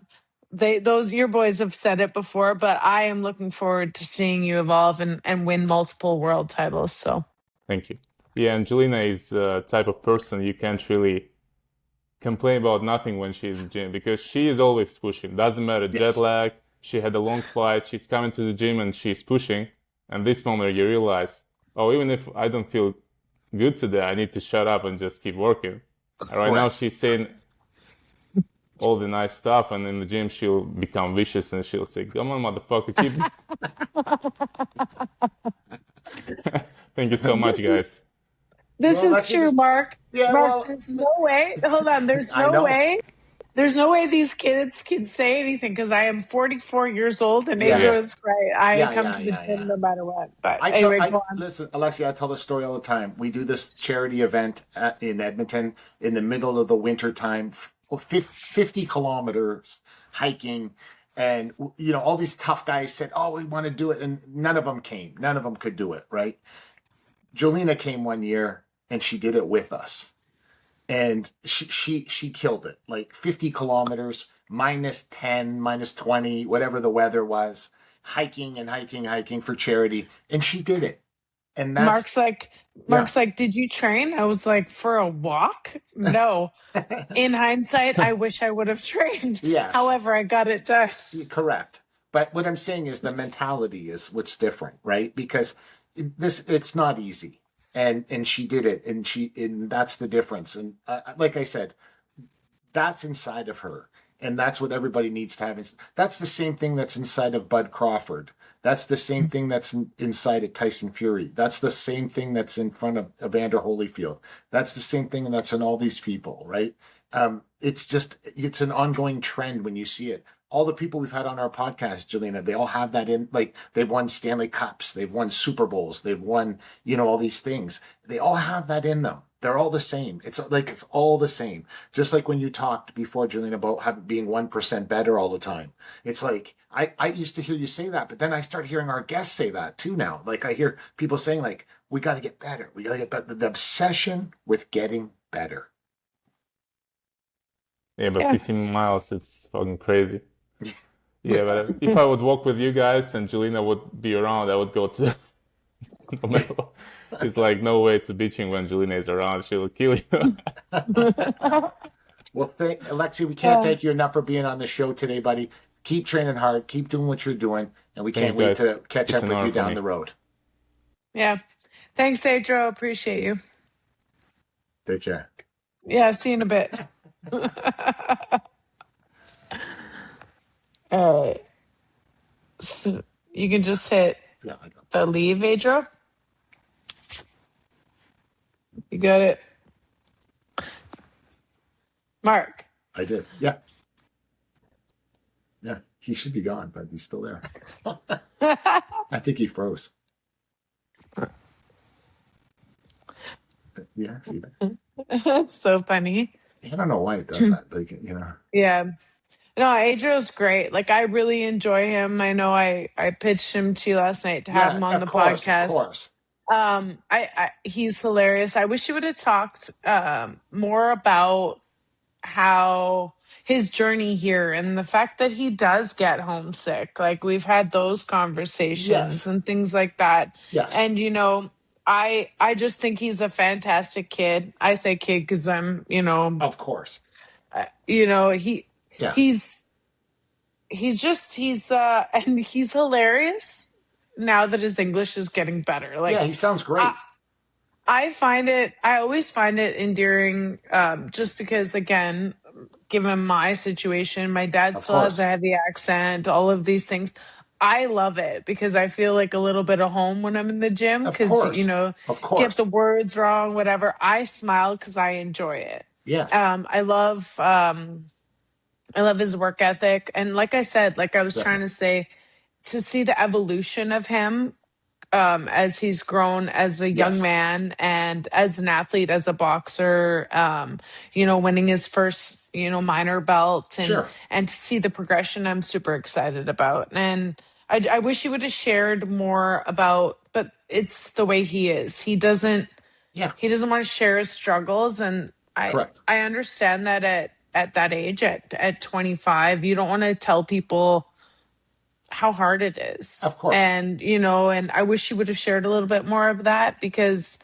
S2: boys have said it before, but I am looking forward to seeing you evolve and win multiple world titles. So
S3: thank you. Yeah, and Jelena is a type of person you can't really complain about nothing when she's in the gym, because she is always pushing. Doesn't matter, jet lag, she had a long flight, she's coming to the gym and she's pushing. And this moment you realize, even if I don't feel good today, I need to shut up and just keep working. And right now she's saying all the nice stuff, and in the gym she'll become vicious and she'll say, come on, motherfucker, keep Thank you so much, guys.
S2: This is true, Mark.
S1: Yeah,
S2: Mark, there's no way. Hold on. There's no way. There's no way these kids can say anything, because I am 44 years old and Adro is right. I come to the gym no matter what. But anyway, go on.
S1: Listen, Aleksei, I tell this story all the time. We do this charity event in Edmonton in the middle of the winter time, 50 kilometers hiking. And, all these tough guys said, we want to do it. And none of them came. None of them could do it, right? Jelena came one year and she did it with us. And she killed it, 50 kilometers, -10, -20, whatever the weather was, hiking for charity. And she did it. And that's
S2: Mark's like, did you train? I was like, for a walk? No. In hindsight, I wish I would have trained.
S1: Yes.
S2: However, I got it done.
S1: Correct. But what I'm saying is the mentality is what's different, right? Because it's not easy. And she did it, and that's the difference. And like I said, that's inside of her, and that's what everybody needs to have. That's the same thing that's inside of Bud Crawford. That's the same thing that's inside of Tyson Fury. That's the same thing that's in front of Evander Holyfield. That's the same thing that's in all these people, right? It's an ongoing trend when you see it. All the people we've had on our podcast, Jelena, they all have that in, they've won Stanley Cups, they've won Super Bowls, they've won, all these things. They all have that in them. They're all the same. It's all the same. Just like when you talked before, Jelena, about being 1% better all the time. It's like, I used to hear you say that, but then I start hearing our guests say that too now. I hear people saying we got to get better. We got to get better. The obsession with getting better.
S3: Yeah, but 15 miles, it's fucking crazy. Yeah, but if I would walk with you guys and Jelena would be around, I would go to the middle. It's no way to beat him when Jelena is around. She will kill you.
S1: Well, Aleksei, we can't thank you enough for being on the show today, buddy. Keep training hard. Keep doing what you're doing. And we can't wait to catch up with you down the road.
S2: Yeah. Thanks, Adro. Appreciate you.
S1: Take care.
S2: Yeah, see you in a bit. All right. So you can just hit
S1: Yeah, I got
S2: the leave, Adro. You got it. Mark.
S1: I did. Yeah. Yeah. He should be gone, but he's still there. I think he froze. Yeah, see that?
S2: That's so funny.
S1: I don't know why it does that. Like,
S2: Yeah. No, Adriel's great. Like, I really enjoy him. I know I pitched him to you last night to have him on the podcast.
S1: Of course.
S2: He's hilarious. I wish he would have talked more about how his journey here and the fact that he does get homesick. Like, we've had those conversations and things like that.
S1: Yes.
S2: And I just think he's a fantastic kid. I say kid because I'm,
S1: of course.
S2: He's and he's hilarious now that his English is getting better. Like,
S1: yeah, he sounds great.
S2: I always find it endearing, just because, again, given my situation, my dad still has a heavy accent, all of these things. I love it because I feel like a little bit of home when I'm in the gym because, get the words wrong, whatever. I smile because I enjoy it.
S1: Yes.
S2: I love his work ethic. And like I said, like I was trying to say, to see the evolution of him as he's grown as a young man and as an athlete, as a boxer, winning his first, minor belt and to see the progression, I'm super excited about. And I wish he would have shared more about, but it's the way he is. He doesn't want to share his struggles. And I understand that at that age, at 25, you don't want to tell people how hard it is.
S1: Of course.
S2: And, and I wish you would have shared a little bit more of that because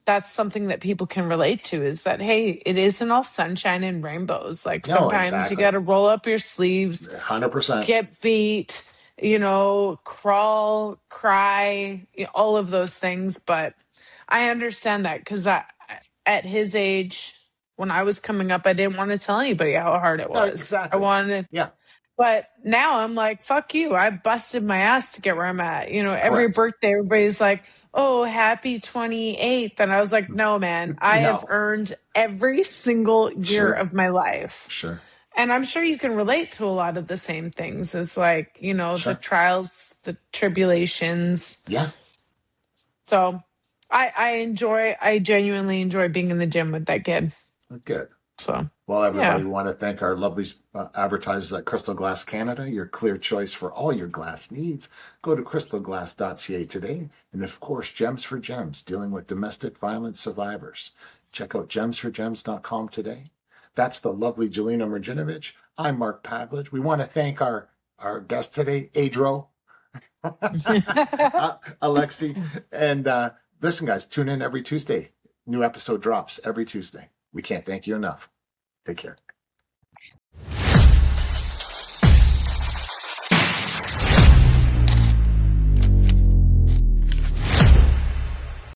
S2: that's something that people can relate to is that, hey, it isn't all sunshine and rainbows. Like sometimes you got to roll up your sleeves,
S1: 100%,
S2: get beat, crawl, cry, all of those things. But I understand that because at his age, when I was coming up, I didn't want to tell anybody how hard it was.
S1: No, exactly.
S2: I wanted, but now I'm like, fuck you. I busted my ass to get where I'm at. Every birthday, everybody's like, oh, happy 28th. And I was like, no, man, I have earned every single year of my life.
S1: Sure.
S2: And I'm sure you can relate to a lot of the same things as like, the trials, the tribulations.
S1: Yeah.
S2: So I genuinely enjoy being in the gym with that kid.
S1: Good.
S2: So,
S1: well, everybody, we want to thank our lovely advertisers at Crystal Glass Canada, your clear choice for all your glass needs. Go to crystalglass.ca today. And of course, Gems for Gems, dealing with domestic violence survivors. Check out gemsforgems.com today. That's the lovely Jelena Mrdjenovich. I'm Mark Pavelich. We want to thank our guest today, Adro, Aleksei. And listen, guys, tune in every Tuesday. New episode drops every Tuesday. We can't thank you enough. Take care.